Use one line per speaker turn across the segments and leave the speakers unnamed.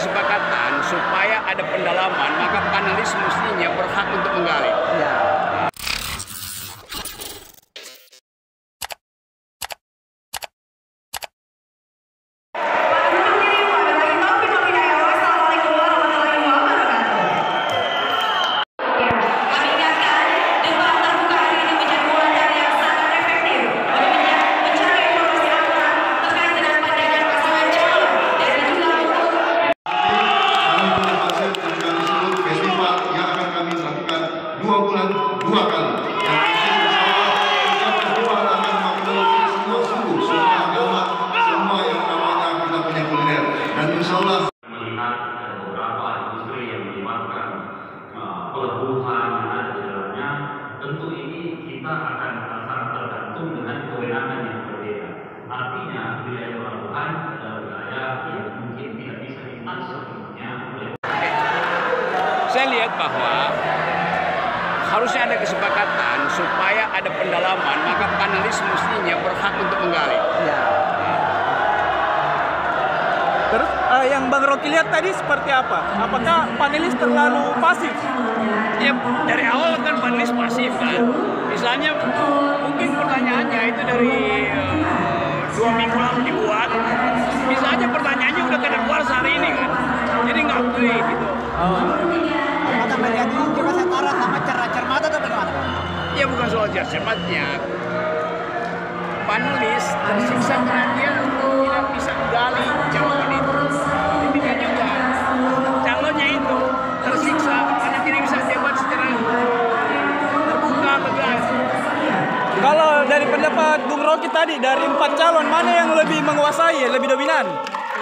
kesepakatan supaya ada pendalaman, maka panelis mestinya berhak untuk menggali.
Ya.
Melihat ada beberapa industri yang melibatkan pelabuhan yang ada di dalamnya, tentu ini kita akan sangat tergantung dengan kewenangan yang berbeda. Artinya wilayah pelabuhan adalah wilayah yang mungkin tidak bisa diatur sepenuhnya oleh.
Saya lihat bahwa harusnya ada kesepakatan supaya ada pendalaman, maka panelis mestinya berhak untuk menggali.
Ya. Terus yang Bang Rocky lihat tadi seperti apa? Apakah panelis terlalu pasif?
Ya, dari awal kan panelis pasif kan. Misalnya mungkin pertanyaannya itu dari 2 minggu lalu dibuat. Bisa aja pertanyaannya udah keluar hari ini kan. Jadi nggak akui gitu.
Apakah melihat ini juga setara sama cermat atau bagaimana?
Ya bukan soal cermatnya. Panelis tersiksa karena dia tidak bisa menggali jawaban itu. Demikian juga calonnya itu tersiksa karena tidak bisa debat secara terbuka, tegas.
Kalau dari pendapat Bung Rocky tadi, dari 4 calon mana yang lebih menguasai, lebih dominan?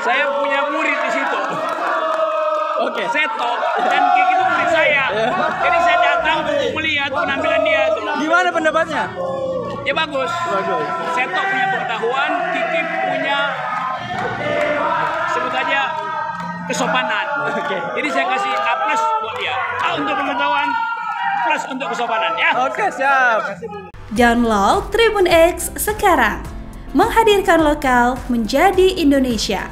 Saya punya murid di situ.
Oke.
Seto dan Kiki itu murid saya. Jadi saya datang untuk melihat penampilan dia itu.
Gimana pendapatnya?
Ya bagus.
Bagus.
Seto punya pengetahuan, Kiki punya sebut aja kesopanan.
Oke.
Jadi saya kasih A+ buat dia. A untuk pengetahuan, plus untuk kesopanan ya.
Oke, siap.
Download Tribun X sekarang. Menghadirkan lokal menjadi Indonesia.